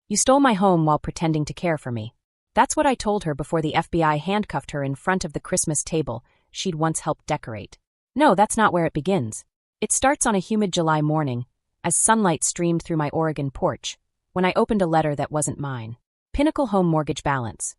You stole my home while pretending to care for me. That's what I told her before the FBI handcuffed her in front of the Christmas table she'd once helped decorate. No, that's not where it begins. It starts on a humid July morning, as sunlight streamed through my Oregon porch, when I opened a letter that wasn't mine. Pinnacle home mortgage balance.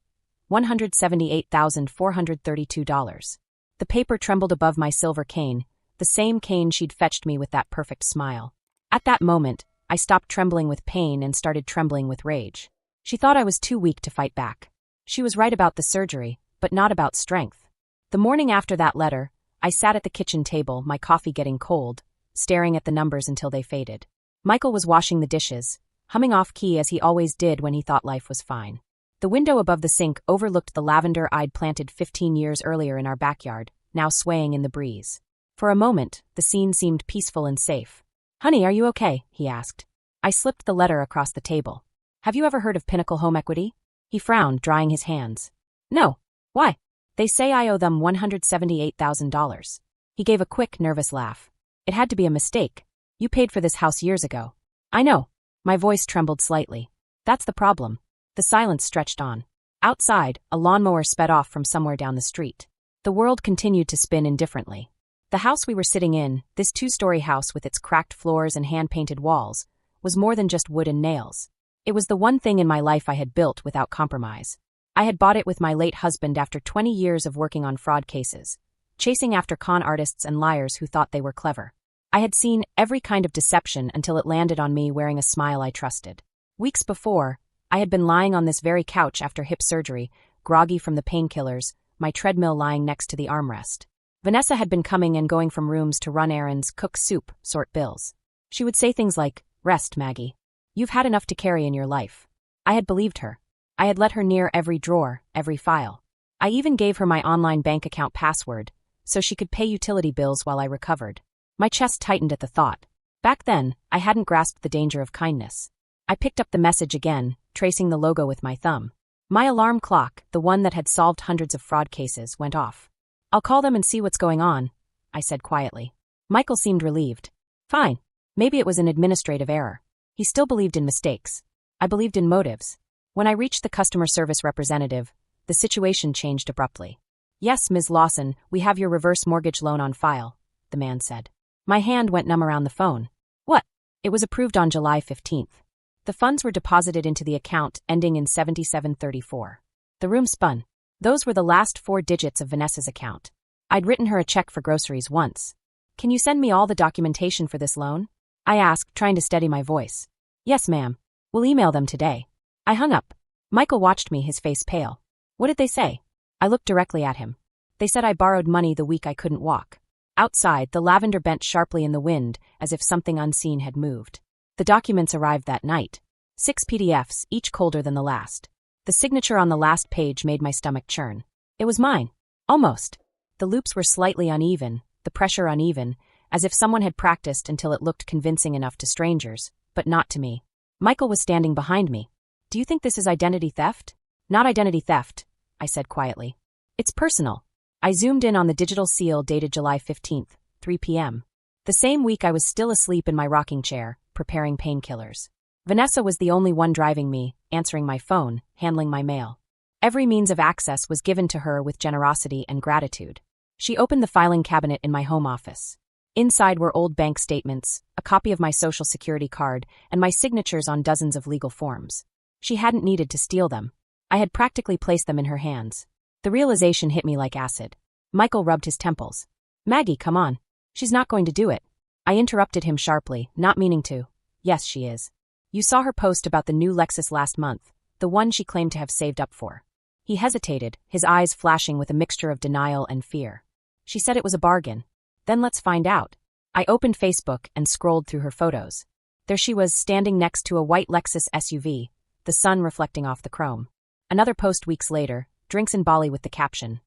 $178,432. The paper trembled above my silver cane, the same cane she'd fetched me with that perfect smile. At that moment, I stopped trembling with pain and started trembling with rage. She thought I was too weak to fight back. She was right about the surgery, but not about strength. The morning after that letter, I sat at the kitchen table, my coffee getting cold, staring at the numbers until they faded. Michael was washing the dishes, humming off-key as he always did when he thought life was fine. The window above the sink overlooked the lavender I'd planted 15 years earlier in our backyard, now swaying in the breeze. For a moment, the scene seemed peaceful and safe. "Honey, are you okay?" he asked. I slipped the letter across the table. "Have you ever heard of Pinnacle Home Equity?" He frowned, drying his hands. "No. Why?" "They say I owe them $178,000. He gave a quick, nervous laugh. "It had to be a mistake. You paid for this house years ago." "I know." My voice trembled slightly. "That's the problem." The silence stretched on. Outside, a lawnmower sped off from somewhere down the street. The world continued to spin indifferently. The house we were sitting in, this two-story house with its cracked floors and hand-painted walls, was more than just wood and nails. It was the one thing in my life I had built without compromise. I had bought it with my late husband after 20 years of working on fraud cases, chasing after con artists and liars who thought they were clever. I had seen every kind of deception until it landed on me wearing a smile I trusted. Weeks before, I had been lying on this very couch after hip surgery, groggy from the painkillers, my treadmill lying next to the armrest. Vanessa had been coming and going from rooms to run errands, cook soup, sort bills. She would say things like, "Rest, Maggie. You've had enough to carry in your life." I had believed her. I had let her near every drawer, every file. I even gave her my online bank account password, so she could pay utility bills while I recovered. My chest tightened at the thought. Back then, I hadn't grasped the danger of kindness. I picked up the message again, tracing the logo with my thumb. My alarm clock, the one that had solved hundreds of fraud cases, went off. "I'll call them and see what's going on," I said quietly. Michael seemed relieved. "Fine. Maybe it was an administrative error." He still believed in mistakes. I believed in motives. When I reached the customer service representative, the situation changed abruptly. "Yes, Ms. Lawson, we have your reverse mortgage loan on file," the man said. My hand went numb around the phone. "What?" "It was approved on July 15th. The funds were deposited into the account ending in 7734. The room spun. Those were the last 4 digits of Vanessa's account. I'd written her a check for groceries once. "Can you send me all the documentation for this loan?" I asked, trying to steady my voice. "Yes, ma'am. We'll email them today." I hung up. Michael watched me, his face pale. "What did they say?" I looked directly at him. "They said I borrowed money the week I couldn't walk." Outside, the lavender bent sharply in the wind, as if something unseen had moved. The documents arrived that night. 6 PDFs, each colder than the last. The signature on the last page made my stomach churn. It was mine. Almost. The loops were slightly uneven, the pressure uneven, as if someone had practiced until it looked convincing enough to strangers, but not to me. Michael was standing behind me. "Do you think this is identity theft?" "Not identity theft," I said quietly. "It's personal." I zoomed in on the digital seal dated July 15th, 3 p.m. The same week I was still asleep in my rocking chair, preparing painkillers. Vanessa was the only one driving me, answering my phone, handling my mail. Every means of access was given to her with generosity and gratitude. She opened the filing cabinet in my home office. Inside were old bank statements, a copy of my social security card, and my signatures on dozens of legal forms. She hadn't needed to steal them. I had practically placed them in her hands. The realization hit me like acid. Michael rubbed his temples. "Maggie, come on. She's not going to do it." I interrupted him sharply, not meaning to. "Yes, she is. You saw her post about the new Lexus last month, the one she claimed to have saved up for." He hesitated, his eyes flashing with a mixture of denial and fear. "She said it was a bargain." "Then let's find out." I opened Facebook and scrolled through her photos. There she was, standing next to a white Lexus SUV, the sun reflecting off the chrome. Another post weeks later, drinks in Bali with the caption,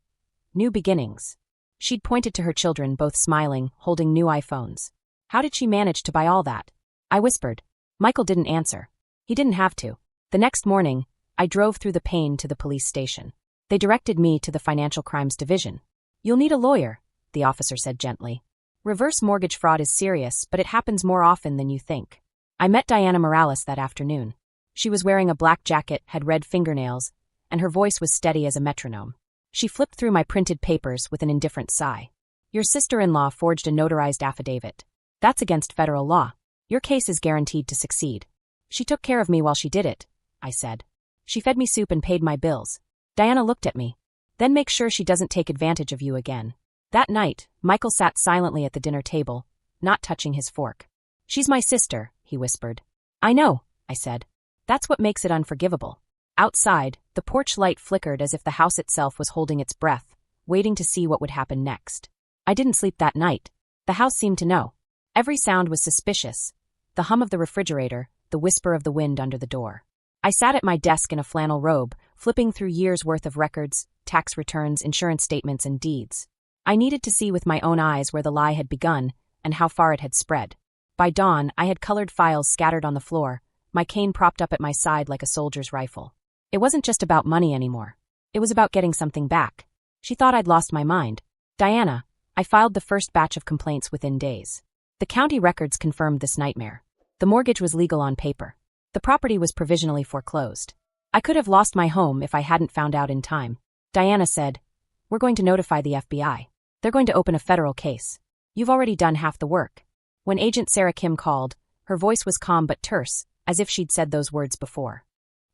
"New beginnings." She'd pointed to her children, both smiling, holding new iPhones. How did she manage to buy all that? I whispered. Michael didn't answer. He didn't have to. The next morning, I drove through the pain to the police station. They directed me to the Financial Crimes Division. "You'll need a lawyer," the officer said gently. "Reverse mortgage fraud is serious, but it happens more often than you think." I met Diana Morales that afternoon. She was wearing a black jacket, had red fingernails, and her voice was steady as a metronome. She flipped through my printed papers with an indifferent sigh. Your sister-in-law forged a notarized affidavit. That's against federal law. Your case is guaranteed to succeed. She took care of me while she did it, I said. She fed me soup and paid my bills. Diana looked at me. Then make sure she doesn't take advantage of you again. That night, Michael sat silently at the dinner table, not touching his fork. She's my sister, he whispered. I know, I said. That's what makes it unforgivable. Outside, the porch light flickered as if the house itself was holding its breath, waiting to see what would happen next. I didn't sleep that night. The house seemed to know. Every sound was suspicious. The hum of the refrigerator, the whisper of the wind under the door. I sat at my desk in a flannel robe, flipping through years' worth of records, tax returns, insurance statements, and deeds. I needed to see with my own eyes where the lie had begun and how far it had spread. By dawn, I had colored files scattered on the floor, my cane propped up at my side like a soldier's rifle. It wasn't just about money anymore. It was about getting something back. She thought I'd lost my mind. Diana, I filed the first batch of complaints within days. The county records confirmed this nightmare. The mortgage was legal on paper. The property was provisionally foreclosed. I could have lost my home if I hadn't found out in time. Diana said, "We're going to notify the FBI. They're going to open a federal case. You've already done half the work." When Agent Sarah Kim called, her voice was calm but terse, as if she'd said those words before.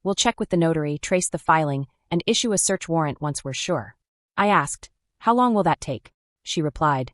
"We'll check with the notary, trace the filing, and issue a search warrant once we're sure." I asked, "How long will that take?" She replied,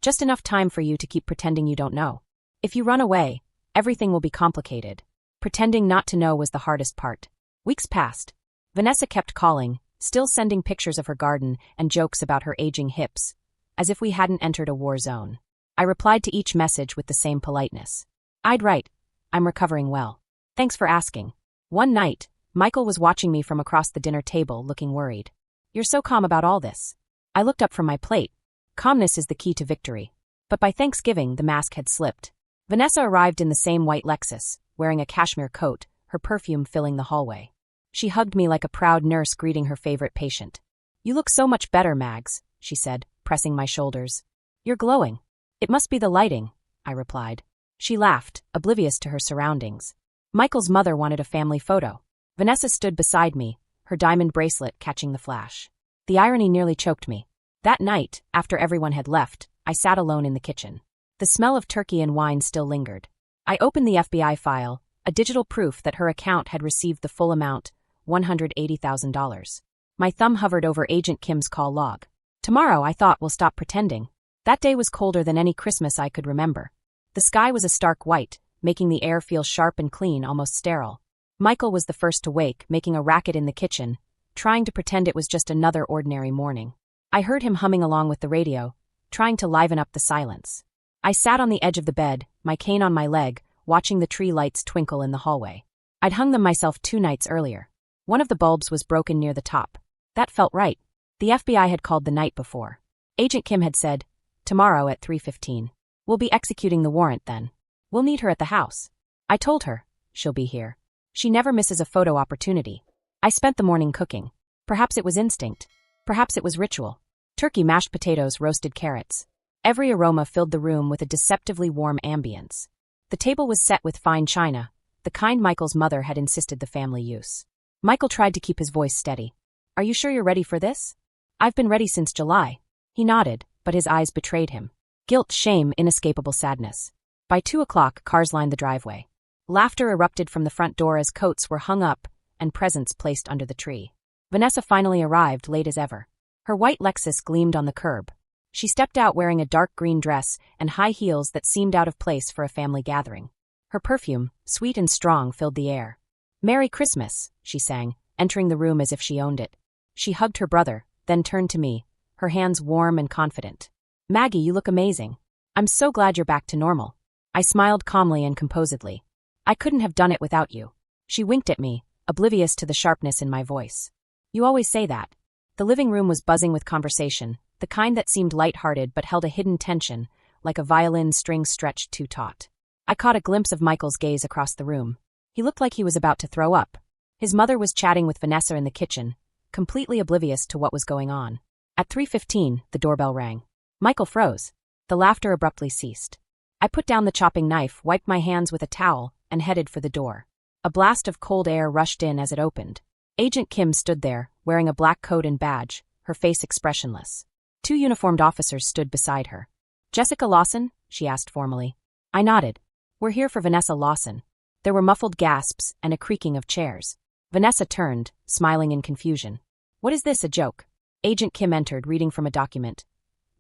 "Just enough time for you to keep pretending you don't know. If you run away, everything will be complicated." Pretending not to know was the hardest part. Weeks passed. Vanessa kept calling, still sending pictures of her garden and jokes about her aging hips, as if we hadn't entered a war zone. I replied to each message with the same politeness. I'd write, "I'm recovering well. Thanks for asking." One night, Michael was watching me from across the dinner table, looking worried. "You're so calm about all this." I looked up from my plate. Calmness is the key to victory. But by Thanksgiving, the mask had slipped. Vanessa arrived in the same white Lexus, wearing a cashmere coat, her perfume filling the hallway. She hugged me like a proud nurse greeting her favorite patient. "You look so much better, Mags," she said, pressing my shoulders. "You're glowing." "It must be the lighting," I replied. She laughed, oblivious to her surroundings. Michael's mother wanted a family photo. Vanessa stood beside me, her diamond bracelet catching the flash. The irony nearly choked me. That night, after everyone had left, I sat alone in the kitchen. The smell of turkey and wine still lingered. I opened the FBI file, a digital proof that her account had received the full amount, $180,000. My thumb hovered over Agent Kim's call log. Tomorrow, I thought, we'll stop pretending. That day was colder than any Christmas I could remember. The sky was a stark white, making the air feel sharp and clean, almost sterile. Michael was the first to wake, making a racket in the kitchen, trying to pretend it was just another ordinary morning. I heard him humming along with the radio, trying to liven up the silence. I sat on the edge of the bed, my cane on my leg, watching the tree lights twinkle in the hallway. I'd hung them myself 2 nights earlier. One of the bulbs was broken near the top. That felt right. The FBI had called the night before. Agent Kim had said, "Tomorrow at 3:15. We'll be executing the warrant then. We'll need her at the house." I told her, "She'll be here. She never misses a photo opportunity." I spent the morning cooking. Perhaps it was instinct. Perhaps it was ritual. Turkey, mashed potatoes, roasted carrots. Every aroma filled the room with a deceptively warm ambience. The table was set with fine china, the kind Michael's mother had insisted the family use. Michael tried to keep his voice steady. "Are you sure you're ready for this?" "I've been ready since July." He nodded, but his eyes betrayed him. Guilt, shame, inescapable sadness. By 2:00, cars lined the driveway. Laughter erupted from the front door as coats were hung up and presents placed under the tree. Vanessa finally arrived, late as ever. Her white Lexus gleamed on the curb. She stepped out wearing a dark green dress and high heels that seemed out of place for a family gathering. Her perfume, sweet and strong, filled the air. "Merry Christmas," she sang, entering the room as if she owned it. She hugged her brother, then turned to me, her hands warm and confident. "Maggie, you look amazing. I'm so glad you're back to normal." I smiled calmly and composedly. "I couldn't have done it without you." She winked at me, oblivious to the sharpness in my voice. "You always say that." The living room was buzzing with conversation, the kind that seemed light-hearted but held a hidden tension, like a violin string stretched too taut. I caught a glimpse of Michael's gaze across the room. He looked like he was about to throw up. His mother was chatting with Vanessa in the kitchen, completely oblivious to what was going on. At 3:15, the doorbell rang. Michael froze. The laughter abruptly ceased. I put down the chopping knife, wiped my hands with a towel, and headed for the door. A blast of cold air rushed in as it opened. Agent Kim stood there, wearing a black coat and badge, her face expressionless. 2 uniformed officers stood beside her. "Jessica Lawson?" she asked formally. I nodded. "We're here for Vanessa Lawson." There were muffled gasps and a creaking of chairs. Vanessa turned, smiling in confusion. "What is this, a joke?" Agent Kim entered, reading from a document.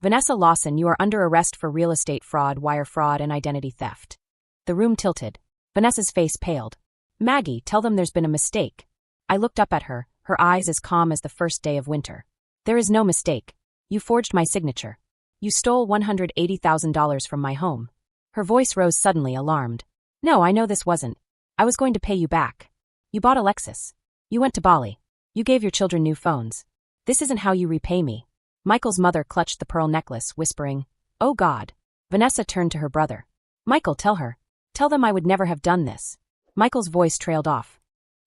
"Vanessa Lawson, you are under arrest for real estate fraud, wire fraud, and identity theft." The room tilted. Vanessa's face paled. "Maggie, tell them there's been a mistake." I looked up at her, her eyes as calm as the first day of winter. "There is no mistake. You forged my signature. You stole $180,000 from my home." Her voice rose suddenly, alarmed. "No, I know this wasn't. I was going to pay you back. You bought a Lexus. You went to Bali. You gave your children new phones. This isn't how you repay me." Michael's mother clutched the pearl necklace, whispering, "Oh God." Vanessa turned to her brother. "Michael, tell her. Tell them I would never have done this." Michael's voice trailed off.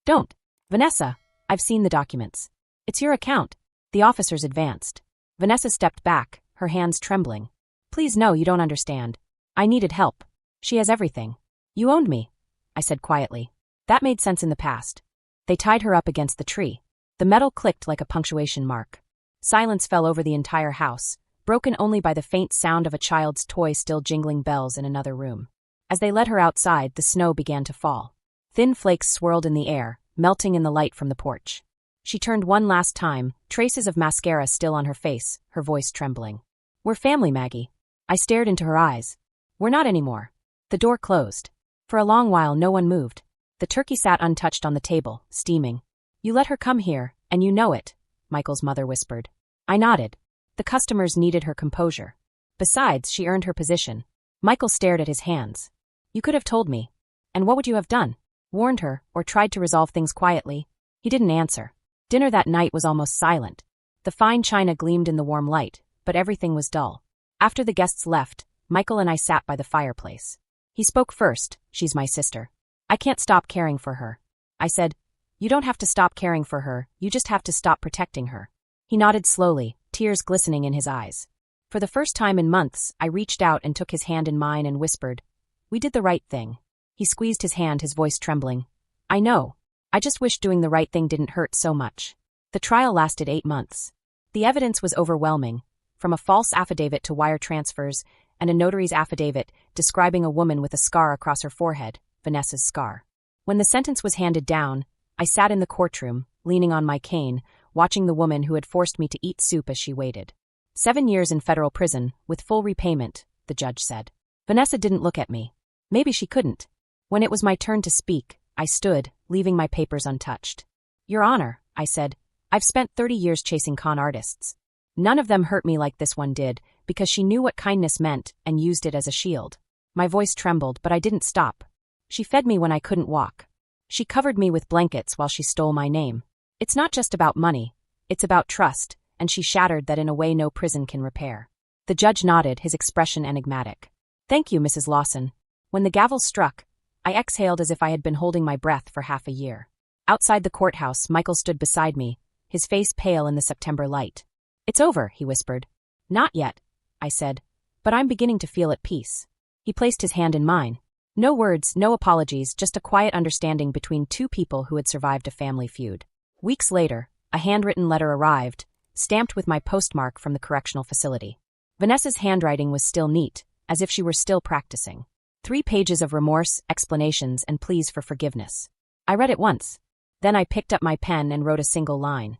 "Don't. Vanessa, I've seen the documents. It's your account." The officers advanced. Vanessa stepped back, her hands trembling. "Please no, you don't understand. I needed help. She has everything. You owned me," I said quietly. That made sense in the past. They tied her up against the tree. The metal clicked like a punctuation mark. Silence fell over the entire house, broken only by the faint sound of a child's toy still jingling bells in another room. As they led her outside, the snow began to fall. Thin flakes swirled in the air, melting in the light from the porch. She turned one last time, traces of mascara still on her face, her voice trembling. "We're family, Maggie." I stared into her eyes. "We're not anymore." The door closed. For a long while no one moved. The turkey sat untouched on the table, steaming. "You let her come here, and you know it," Michael's mother whispered. I nodded. The customers needed her composure. Besides, she earned her position. Michael stared at his hands. "You could have told me. And what would you have done? Warned her, or tried to resolve things quietly?" He didn't answer. Dinner that night was almost silent. The fine china gleamed in the warm light, but everything was dull. After the guests left, Michael and I sat by the fireplace. He spoke first. "She's my sister. I can't stop caring for her." I said, "You don't have to stop caring for her, you just have to stop protecting her." He nodded slowly, tears glistening in his eyes. For the first time in months, I reached out and took his hand in mine and whispered, "We did the right thing." He squeezed his hand, his voice trembling. "I know. I just wish doing the right thing didn't hurt so much." The trial lasted 8 months. The evidence was overwhelming, from a false affidavit to wire transfers and a notary's affidavit describing a woman with a scar across her forehead, Vanessa's scar. When the sentence was handed down, I sat in the courtroom, leaning on my cane, watching the woman who had forced me to eat soup as she waited. 7 years in federal prison, with full repayment, the judge said. Vanessa didn't look at me. Maybe she couldn't. When it was my turn to speak, I stood, leaving my papers untouched. "Your Honor," I said, "I've spent 30 years chasing con artists. None of them hurt me like this one did, because she knew what kindness meant and used it as a shield." My voice trembled, but I didn't stop. "She fed me when I couldn't walk. She covered me with blankets while she stole my name. It's not just about money, it's about trust, and she shattered that in a way no prison can repair." The judge nodded, his expression enigmatic. "Thank you, Mrs. Lawson." When the gavel struck, I exhaled as if I had been holding my breath for half a year. Outside the courthouse, Michael stood beside me, his face pale in the September light. "It's over," he whispered. "Not yet," I said, "but I'm beginning to feel at peace." He placed his hand in mine. No words, no apologies, just a quiet understanding between two people who had survived a family feud. Weeks later, a handwritten letter arrived, stamped with my postmark from the correctional facility. Vanessa's handwriting was still neat, as if she were still practicing. 3 pages of remorse, explanations, and pleas for forgiveness. I read it once. Then I picked up my pen and wrote a single line.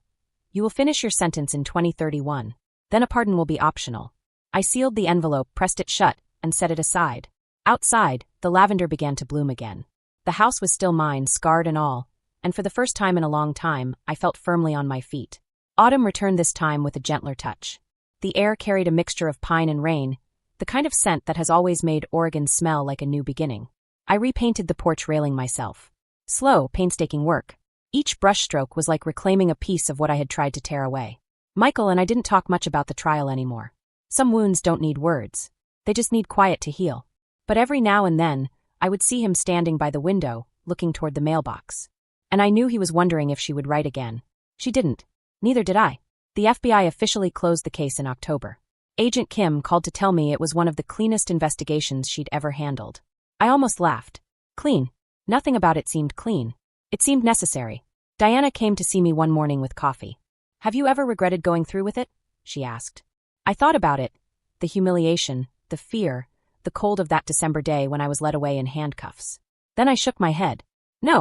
"You will finish your sentence in 2031. Then a pardon will be optional." I sealed the envelope, pressed it shut, and set it aside. Outside, the lavender began to bloom again. The house was still mine, scarred and all, and for the first time in a long time, I felt firmly on my feet. Autumn returned this time with a gentler touch. The air carried a mixture of pine and rain, the kind of scent that has always made Oregon smell like a new beginning. I repainted the porch railing myself. Slow, painstaking work. Each brushstroke was like reclaiming a piece of what I had tried to tear away. Michael and I didn't talk much about the trial anymore. Some wounds don't need words. They just need quiet to heal. But every now and then, I would see him standing by the window, looking toward the mailbox. And I knew he was wondering if she would write again. She didn't. Neither did I. The FBI officially closed the case in October. Agent Kim called to tell me it was one of the cleanest investigations she'd ever handled. I almost laughed. Clean. Nothing about it seemed clean. It seemed necessary. Diana came to see me one morning with coffee. "Have you ever regretted going through with it?" she asked. I thought about it. The humiliation, the fear, the cold of that December day when I was led away in handcuffs. Then I shook my head. No.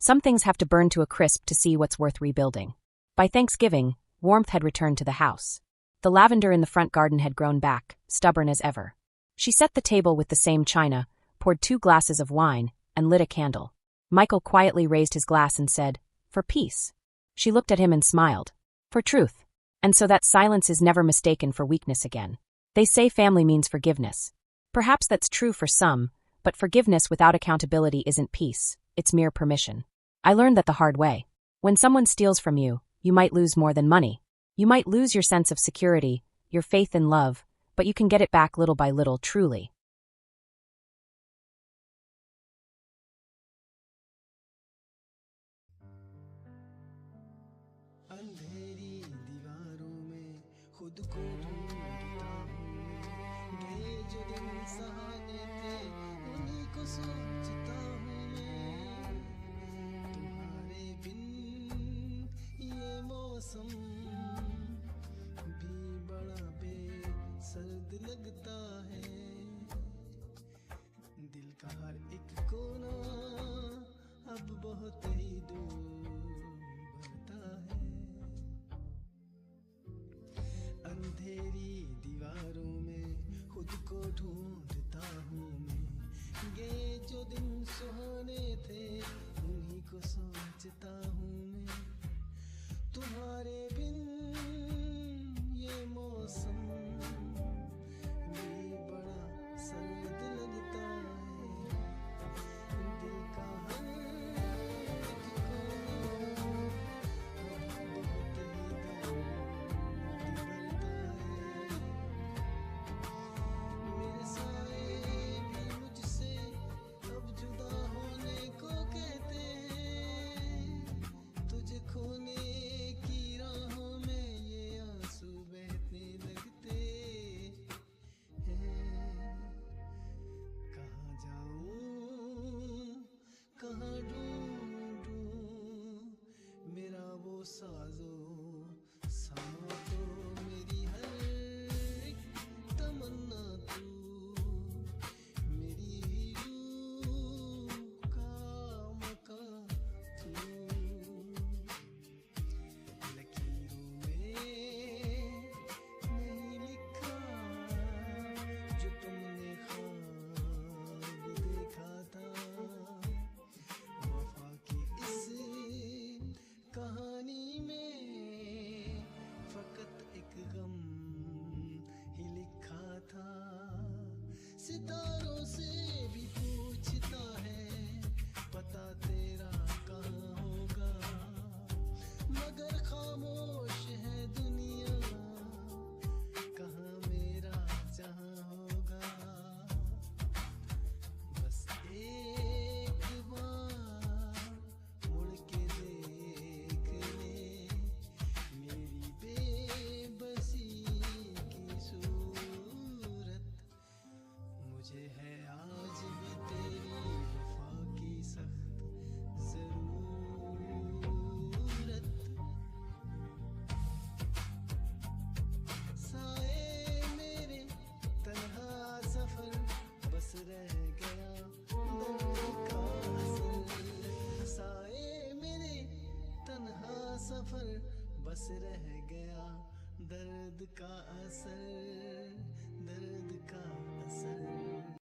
Some things have to burn to a crisp to see what's worth rebuilding. By Thanksgiving, warmth had returned to the house. The lavender in the front garden had grown back, stubborn as ever. She set the table with the same china, poured 2 glasses of wine, and lit a candle. Michael quietly raised his glass and said, "For peace." She looked at him and smiled. "For truth." And so that silence is never mistaken for weakness again. They say family means forgiveness. Perhaps that's true for some, but forgiveness without accountability isn't peace, it's mere permission. I learned that the hard way. When someone steals from you, you might lose more than money. You might lose your sense of security, your faith in love, but you can get it back little by little, truly. अंधेरी दीवारों में खुद को ढूंढता हूँ मैं जो दिन सहाने थे उन्हीं को सोचता हूँ मैं तुम्हारे बिन ये मौसम भी बड़ा बेसर्द लगता है दिल का हर एक कोना अब बहुत ही दूर भरता है अंधेरी दीवारों में खुद को ढूंढता हूँ मैं ये जो दिन सुहाने थे उन्हीं को सोचता हूँ मैं तुम्हारे बिन ये मौसम भी बड़ा सर्द लगता है दिल का हर एक कोना बहुत ही दर्द भरता है मेरे साए भी मुझसे अब जुदा होने को कहते हैं तुझे खोने की राहों में ये आंसू बहने लगते हैं कहाँ जाऊं कहाँ ढूंढूं मेरा वो साजो सामा तो मेरी हर एक तमन्ना तू मेरी ही रूह का मका तू लकीरों में नहीं लिखा जो तुमने ख्वाब देखा था वफा की इस कहानी में फकत एक गम ही लिखा था सितारों से भी पूछता है पता तेरा कहाँ होगा मगर खामोश है दुनिया कहाँ मेरा जहाँ होगा बस एक बार मुड़ के देख ले मेरी बेबसी की सूरत मुझे है आज भी तेरी वफा की सख्त जरूरत साए मेरे तन्हा सफर बस रह गया दर्द का असर साए मेरे तन्हा सफर बस रह गया दर्द का असर